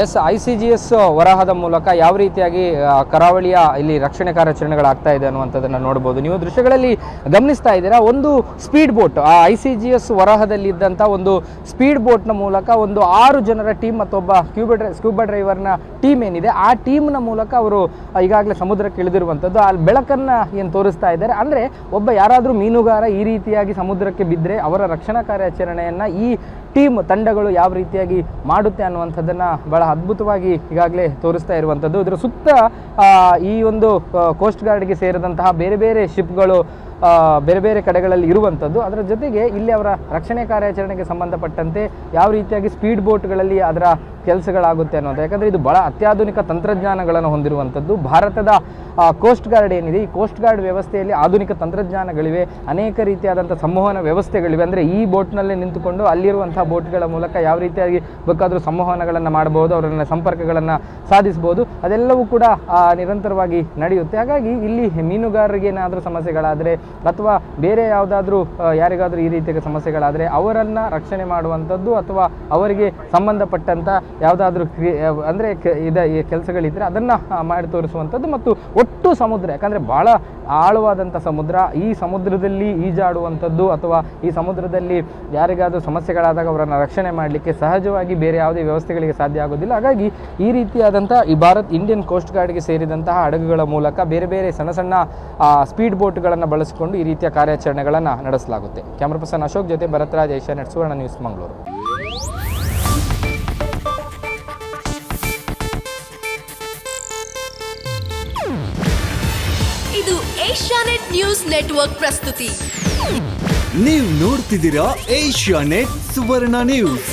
S ICGS ವರಾಹದ ಮೂಲಕ ಯಾವ ರೀತಿಯಾಗಿ ಕರಾವಳಿಯ ಇಲ್ಲಿ ರಕ್ಷಣೆ ಕಾರ್ಯಾಚರಣೆಗಳಾಗ್ತಾ ಇದೆ ಅನ್ನುವಂಥದ್ದನ್ನು ನೋಡ್ಬೋದು. ನೀವು ದೃಶ್ಯಗಳಲ್ಲಿ ಗಮನಿಸ್ತಾ ಇದ್ದೀರಾ, ಒಂದು ಸ್ಪೀಡ್ ಬೋಟ್ ICGS ವರಾಹದಲ್ಲಿ ಇದ್ದಂಥ ಒಂದು ಸ್ಪೀಡ್ ಬೋಟ್ನ ಮೂಲಕ ಒಂದು 6 ಜನರ ಟೀಮ್ ಮತ್ತೊಬ್ಬ ಸ್ಕ್ಯೂಬಾ ಡ್ರೈವರ್ನ ಟೀಮ್ ಏನಿದೆ ಆ ಟೀಮ್ನ ಮೂಲಕ ಅವರು ಈಗಾಗಲೇ ಸಮುದ್ರಕ್ಕೆ ಇಳಿದಿರುವಂಥದ್ದು. ಅಲ್ಲಿ ಬೆಳಕನ್ನು ಏನು ತೋರಿಸ್ತಾ ಇದ್ದಾರೆ ಅಂದರೆ ಒಬ್ಬ ಯಾರಾದರೂ ಮೀನುಗಾರ ಈ ರೀತಿಯಾಗಿ ಸಮುದ್ರಕ್ಕೆ ಬಿದ್ದರೆ ಅವರ ರಕ್ಷಣಾ ಕಾರ್ಯಾಚರಣೆಯನ್ನು ಈ ಟೀಮ್ ತಂಡಗಳು ಯಾವ ರೀತಿಯಾಗಿ ಮಾಡುತ್ತೆ ಅನ್ನುವಂಥದ್ದನ್ನು ಬಹಳ ಅದ್ಭುತವಾಗಿ ಈಗಾಗಲೇ ತೋರಿಸ್ತಾ ಇರುವಂಥದ್ದು. ಇದರ ಸುತ್ತ ಈ ಒಂದು ಕೋಸ್ಟ್ ಗಾರ್ಡ್ಗೆ ಸೇರಿದಂತಹ ಬೇರೆ ಬೇರೆ ಶಿಪ್ಗಳು ಬೇರೆ ಬೇರೆ ಕಡೆಗಳಲ್ಲಿ ಇರುವಂಥದ್ದು. ಅದರ ಜೊತೆಗೆ ಇಲ್ಲಿ ಅವರ ರಕ್ಷಣೆ ಕಾರ್ಯಾಚರಣೆಗೆ ಸಂಬಂಧಪಟ್ಟಂತೆ ಯಾವ ರೀತಿಯಾಗಿ ಸ್ಪೀಡ್ ಬೋಟ್ಗಳಲ್ಲಿ ಅದರ ಕೆಲಸಗಳಾಗುತ್ತೆ ಅನ್ನೋದು. ಯಾಕಂದರೆ ಇದು ಭಾಳ ಅತ್ಯಾಧುನಿಕ ತಂತ್ರಜ್ಞಾನಗಳನ್ನು ಹೊಂದಿರುವಂಥದ್ದು. ಭಾರತದ ಕೋಸ್ಟ್ ಗಾರ್ಡ್ ಏನಿದೆ, ಈ ಕೋಸ್ಟ್ ಗಾರ್ಡ್ ವ್ಯವಸ್ಥೆಯಲ್ಲಿ ಆಧುನಿಕ ತಂತ್ರಜ್ಞಾನಗಳಿವೆ, ಅನೇಕ ರೀತಿಯಾದಂಥ ಸಂವಹನ ವ್ಯವಸ್ಥೆಗಳಿವೆ. ಅಂದರೆ ಈ ಬೋಟ್ನಲ್ಲೇ ನಿಂತುಕೊಂಡು ಅಲ್ಲಿರುವಂಥ ಬೋಟ್ಗಳ ಮೂಲಕ ಯಾವ ರೀತಿಯಾಗಿ ಬೇಕಾದರೂ ಸಂವಹನಗಳನ್ನು ಮಾಡಬಹುದು, ಅವರನ್ನು ಸಂಪರ್ಕಗಳನ್ನು ಸಾಧಿಸ್ಬೋದು. ಅದೆಲ್ಲವೂ ಕೂಡ ನಿರಂತರವಾಗಿ ನಡೆಯುತ್ತೆ. ಹಾಗಾಗಿ ಇಲ್ಲಿ ಮೀನುಗಾರರಿಗೆ ಏನಾದರೂ ಸಮಸ್ಯೆಗಳಾದರೆ ಅಥವಾ ಬೇರೆ ಯಾವುದಾದ್ರೂ ಯಾರಿಗಾದರೂ ಈ ರೀತಿಯ ಸಮಸ್ಯೆಗಳಾದರೆ ಅವರನ್ನು ರಕ್ಷಣೆ ಮಾಡುವಂಥದ್ದು ಅಥವಾ ಅವರಿಗೆ ಸಂಬಂಧಪಟ್ಟಂಥ ಯಾವುದಾದ್ರೂ ಅಂದರೆ ಕೆಲಸಗಳಿದ್ದರೆ ಅದನ್ನು ಮಾಡಿ ತೋರಿಸುವಂಥದ್ದು. ಮತ್ತು ಒಟ್ಟು ಸಮುದ್ರ, ಯಾಕಂದರೆ ಭಾಳ ಆಳವಾದಂಥ ಸಮುದ್ರ, ಈ ಸಮುದ್ರದಲ್ಲಿ ಈಜಾಡುವಂಥದ್ದು ಅಥವಾ ಈ ಸಮುದ್ರದಲ್ಲಿ ಯಾರಿಗಾದರೂ ಸಮಸ್ಯೆಗಳಾದಾಗ ಅವರನ್ನು ರಕ್ಷಣೆ ಮಾಡಲಿಕ್ಕೆ ಸಹಜವಾಗಿ ಬೇರೆ ಯಾವುದೇ ವ್ಯವಸ್ಥೆಗಳಿಗೆ ಸಾಧ್ಯ ಆಗೋದಿಲ್ಲ. ಹಾಗಾಗಿ ಈ ರೀತಿಯಾದಂಥ ಈ ಇಂಡಿಯನ್ ಕೋಸ್ಟ್ ಗಾರ್ಡ್ಗೆ ಸೇರಿದಂತಹ ಹಡಗುಗಳ ಮೂಲಕ ಬೇರೆ ಬೇರೆ ಸಣ್ಣ ಸಣ್ಣ ಸ್ಪೀಡ್ ಬೋಟ್ಗಳನ್ನು ಬಳಸಿಕೊಂಡು ಈ ರೀತಿಯ ಕಾರ್ಯಾಚರಣೆಗಳನ್ನು ನಡೆಸಲಾಗುತ್ತೆ. ಕ್ಯಾಮ್ರಾ ಪರ್ಸನ್ ಅಶೋಕ್ ಜೊತೆ ಭರತ್ರಾಜ್, ಏಷ್ಯಾನೆಟ್ ಸುವರ್ಣ ನ್ಯೂಸ್, ಮಂಗಳೂರು. ಇದು ಏಷ್ಯಾನೆಟ್ ನ್ಯೂಸ್ ನೆಟ್ವರ್ಕ್ ಪ್ರಸ್ತುತಿ. ನೀವು ನೋಡ್ತಿದ್ದೀರಾ ಏಷ್ಯಾನೆಟ್ ಸುವರ್ಣ ನ್ಯೂಸ್.